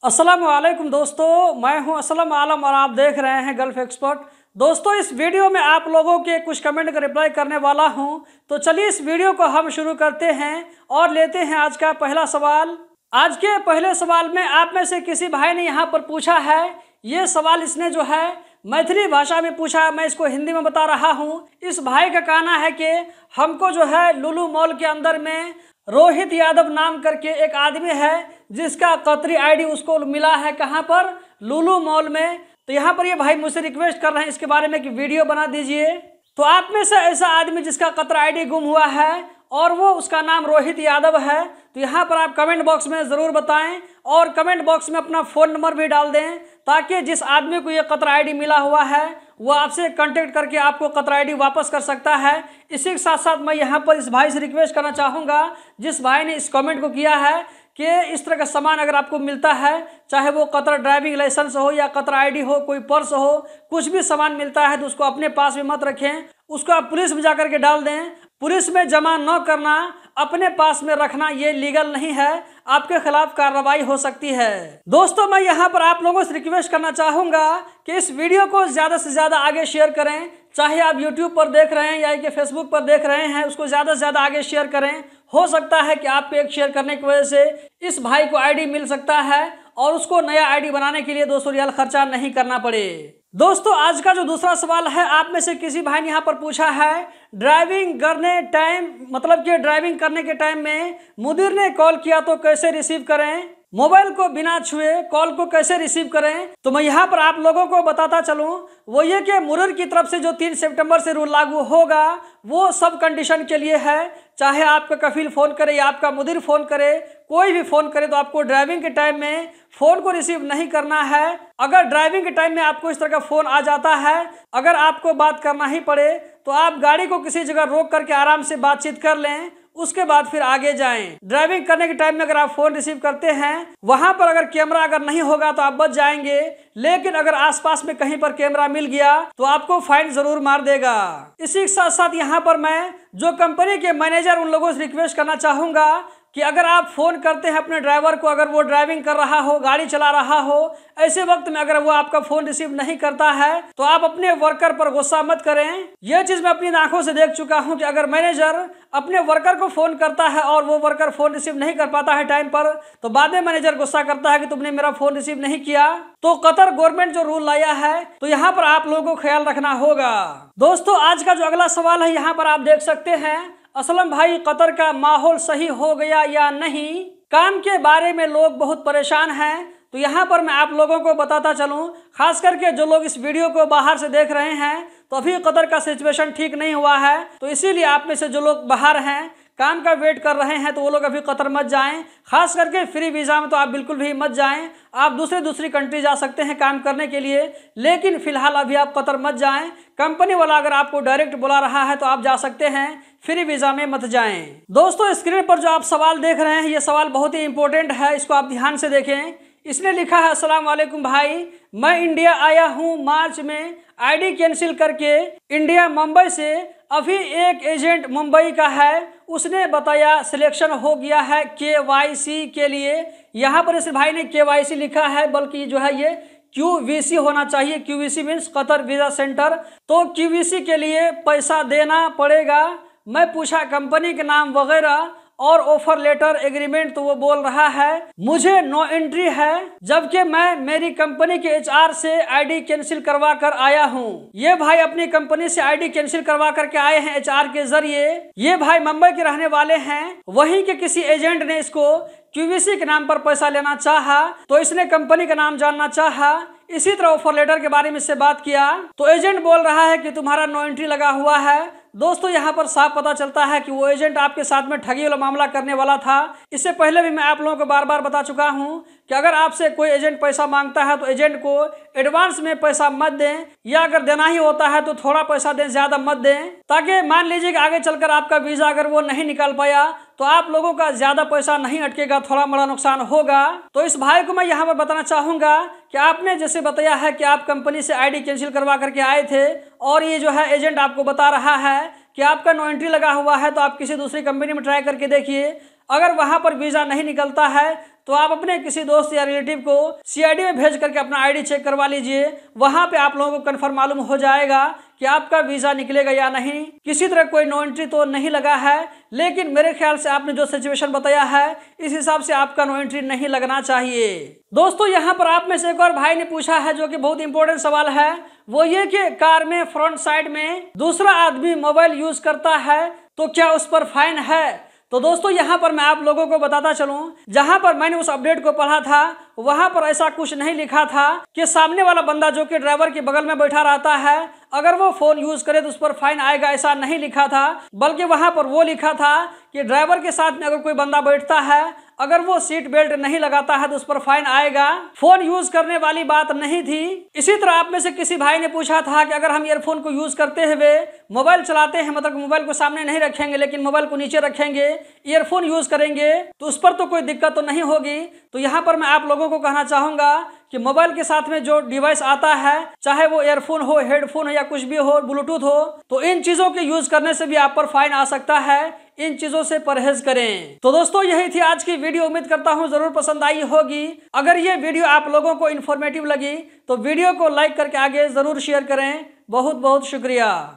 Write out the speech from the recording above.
अस्सलाम वालेकुम दोस्तों, मैं हूं असलम आलम और आप देख रहे हैं गल्फ एक्सपर्ट। दोस्तों, इस वीडियो में आप लोगों के कुछ कमेंट का रिप्लाई करने वाला हूं, तो चलिए इस वीडियो को हम शुरू करते हैं और लेते हैं आज का पहला सवाल। आज के पहले सवाल में आप में से किसी भाई ने यहाँ पर पूछा है। ये सवाल इसने जो है मैथिली भाषा में पूछा, मैं इसको हिंदी में बता रहा हूँ। इस भाई का कहना है कि हमको जो है लुलु मॉल के अंदर में रोहित यादव नाम करके एक आदमी है जिसका कतरी आईडी उसको मिला है। कहाँ पर? लुलु मॉल में। तो यहाँ पर ये भाई मुझसे रिक्वेस्ट कर रहे हैं इसके बारे में कि वीडियो बना दीजिए। तो आप में से ऐसा आदमी जिसका कतरा आईडी गुम हुआ है और वो उसका नाम रोहित यादव है, तो यहाँ पर आप कमेंट बॉक्स में ज़रूर बताएं और कमेंट बॉक्स में अपना फ़ोन नंबर भी डाल दें, ताकि जिस आदमी को ये कतरा आईडी मिला हुआ है वो आपसे कांटेक्ट करके आपको कतरा आईडी वापस कर सकता है। इसी के साथ साथ मैं यहाँ पर इस भाई से रिक्वेस्ट करना चाहूँगा, जिस भाई ने इस कमेंट को किया है, कि इस तरह का सामान अगर आपको मिलता है, चाहे वो कतरा ड्राइविंग लाइसेंस हो या कतरा आईडी हो, कोई पर्स हो, कुछ भी सामान मिलता है तो उसको अपने पास में मत रखें, उसको आप पुलिस में जाकर के डाल दें। पुलिस में जमा न करना, अपने पास में रखना ये लीगल नहीं है, आपके खिलाफ कार्रवाई हो सकती है। दोस्तों, मैं यहाँ पर आप लोगों से रिक्वेस्ट करना चाहूँगा कि इस वीडियो को ज़्यादा से ज़्यादा आगे शेयर करें। चाहे आप यूट्यूब पर देख रहे हैं या कि फेसबुक पर देख रहे हैं, उसको ज़्यादा से ज़्यादा आगे शेयर करें। हो सकता है कि आपको एक शेयर करने की वजह से इस भाई को आईडी मिल सकता है और उसको नया आईडी बनाने के लिए 200 रियाल खर्चा नहीं करना पड़े। दोस्तों, आज का जो दूसरा सवाल है, आप में से किसी भाई ने यहाँ पर पूछा है, ड्राइविंग करने टाइम मतलब कि ड्राइविंग करने के टाइम में मुदीर ने कॉल किया तो कैसे रिसीव करें, मोबाइल को बिना छुए कॉल को कैसे रिसीव करें। तो मैं यहाँ पर आप लोगों को बताता चलूँ, वो ये कि मुदीर की तरफ से जो 3 सितंबर से रूल लागू होगा वो सब कंडीशन के लिए है। चाहे आपका कफील फ़ोन करे या आपका मुदीर फ़ोन करे, कोई भी फ़ोन करे, तो आपको ड्राइविंग के टाइम में फ़ोन को रिसीव नहीं करना है। अगर ड्राइविंग के टाइम में आपको इस तरह का फ़ोन आ जाता है, अगर आपको बात करना ही पड़े, तो आप गाड़ी को किसी जगह रोक करके आराम से बातचीत कर लें, उसके बाद फिर आगे जाएं। ड्राइविंग करने के टाइम में अगर आप फोन रिसीव करते हैं, वहां पर अगर कैमरा अगर नहीं होगा तो आप बच जाएंगे, लेकिन अगर आसपास में कहीं पर कैमरा मिल गया तो आपको फाइन जरूर मार देगा। इसी के साथ साथ यहाँ पर मैं जो कंपनी के मैनेजर उन लोगों से रिक्वेस्ट करना चाहूंगा कि अगर आप फ़ोन करते हैं अपने ड्राइवर को, अगर वो ड्राइविंग कर रहा हो, गाड़ी चला रहा हो, ऐसे वक्त में अगर वो आपका फ़ोन रिसीव नहीं करता है तो आप अपने वर्कर पर गुस्सा मत करें। यह चीज़ मैं अपनी आंखों से देख चुका हूं कि अगर मैनेजर अपने वर्कर को फ़ोन करता है और वो वर्कर फ़ोन रिसीव नहीं कर पाता है टाइम पर, तो बाद में मैनेजर गुस्सा करता है कि तुमने मेरा फ़ोन रिसीव नहीं किया। तो कतर गवर्नमेंट जो रूल लाया है, तो यहाँ पर आप लोगों को ख्याल रखना होगा। दोस्तों, आज का जो अगला सवाल है, यहाँ पर आप देख सकते हैं, असलम भाई, कतर का माहौल सही हो गया या नहीं? काम के बारे में लोग बहुत परेशान हैं। तो यहाँ पर मैं आप लोगों को बताता चलूँ, खास करके जो लोग इस वीडियो को बाहर से देख रहे हैं, तो अभी कतर का सिचुएशन ठीक नहीं हुआ है, तो इसीलिए आप में से जो लोग बाहर हैं, काम का वेट कर रहे हैं, तो वो लोग अभी कतर मत जाएं। खास करके फ्री वीज़ा में तो आप बिल्कुल भी मत जाएं। आप दूसरी कंट्री जा सकते हैं काम करने के लिए, लेकिन फिलहाल अभी आप कतर मत जाएं। कंपनी वाला अगर आपको डायरेक्ट बुला रहा है तो आप जा सकते हैं, फ्री वीज़ा में मत जाएं। दोस्तों, स्क्रीन पर जो आप सवाल देख रहे हैं, ये सवाल बहुत ही इंपॉर्टेंट है, इसको आप ध्यान से देखें। इसने लिखा है, अस्सलाम वालेकुम भाई, मैं इंडिया आया हूँ मार्च में, आईडी कैंसिल करके इंडिया मुंबई से। अभी एक एजेंट मुंबई का है, उसने बताया सिलेक्शन हो गया है KYC के लिए। यहाँ पर इस भाई ने KYC लिखा है, बल्कि जो है ये QVC होना चाहिए। QVC means Qatar visa centre. तो QVC के लिए पैसा देना पड़ेगा। मैं पूछा कंपनी के नाम वगैरह और ऑफर लेटर एग्रीमेंट, तो वो बोल रहा है मुझे नो एंट्री है, जबकि मैं मेरी कंपनी के HR से आईडी कैंसिल करवा कर आया हूँ। ये भाई अपनी कंपनी से आईडी कैंसिल करवा करके आए हैं HR के जरिए। ये भाई मुंबई के रहने वाले हैं, वहीं के किसी एजेंट ने इसको QVC के नाम पर पैसा लेना चाहा, तो इसने कंपनी का नाम जानना चाहा। इसी तरह ऑफर लेटर के बारे में इससे बात किया, तो एजेंट बोल रहा है कि तुम्हारा नो एंट्री लगा हुआ है। दोस्तों, यहाँ पर साफ पता चलता है कि वो एजेंट आपके साथ में ठगी वाला मामला करने वाला था। इससे पहले भी मैं आप लोगों को बार बार बता चुका हूँ कि अगर आपसे कोई एजेंट पैसा मांगता है तो एजेंट को एडवांस में पैसा मत दें, या अगर देना ही होता है तो थोड़ा पैसा दें, ज़्यादा मत दें, ताकि मान लीजिए कि आगे चलकर आपका वीज़ा अगर वो नहीं निकाल पाया तो आप लोगों का ज़्यादा पैसा नहीं अटकेगा, थोड़ा बड़ा नुकसान होगा। तो इस भाई को मैं यहाँ पर बताना चाहूँगा कि आपने जैसे बताया है कि आप कंपनी से आईडी कैंसिल करवा करके आए थे, और ये जो है एजेंट आपको बता रहा है कि आपका नो एंट्री लगा हुआ है, तो आप किसी दूसरी कंपनी में ट्राई करके देखिए। अगर वहाँ पर वीज़ा नहीं निकलता है तो आप अपने किसी दोस्त या रिलेटिव को CID में भेज करके अपना ID चेक करवा लीजिए। वहां पे आप लोगों को कंफर्म मालूम हो जाएगा कि आपका वीजा निकलेगा या नहीं। किसी तरह कोई नो एंट्री तो नहीं लगा है, लेकिन मेरे ख्याल से आपने जो सिचुएशन बताया है इस हिसाब से आपका नो एंट्री नहीं लगना चाहिए। दोस्तों यहाँ पर आप में से एक और भाई ने पूछा है जो कि बहुत इंपॉर्टेंट सवाल है, वो ये कि कार में फ्रंट साइड में दूसरा आदमी मोबाइल यूज करता है तो क्या उस पर फाइन है। तो दोस्तों यहाँ पर मैं आप लोगों को बताता चलूं, जहां पर मैंने उस अपडेट को पढ़ा था वहां पर ऐसा कुछ नहीं लिखा था कि सामने वाला बंदा जो कि ड्राइवर के बगल में बैठा रहता है अगर वो फोन यूज करे तो उस पर फाइन आएगा, ऐसा नहीं लिखा था। बल्कि वहां पर वो लिखा था कि ड्राइवर के साथ में अगर कोई बंदा बैठता है, अगर वो सीट बेल्ट नहीं लगाता है तो उस पर फाइन आएगा। फोन यूज करने वाली बात नहीं थी। इसी तरह आप में से किसी भाई ने पूछा था कि अगर हम ईयरफोन को यूज करते हुए मोबाइल चलाते हैं, मतलब मोबाइल को सामने नहीं रखेंगे लेकिन मोबाइल को नीचे रखेंगे, ईयरफोन यूज करेंगे तो उस पर तो कोई दिक्कत तो नहीं होगी। तो यहाँ पर मैं आप लोगों को कहना चाहूंगा कि मोबाइल के साथ में जो डिवाइस आता है, चाहे वो ईयरफोन हो, हेडफोन हो या कुछ भी हो, ब्लूटूथ हो, तो इन चीजों के यूज करने से भी आप पर फाइन आ सकता है। इन चीजों से परहेज करें। तो दोस्तों यही थी आज की वीडियो, उम्मीद करता हूं जरूर पसंद आई होगी। अगर ये वीडियो आप लोगों को इन्फॉर्मेटिव लगी तो वीडियो को लाइक करके आगे जरूर शेयर करें। बहुत बहुत शुक्रिया।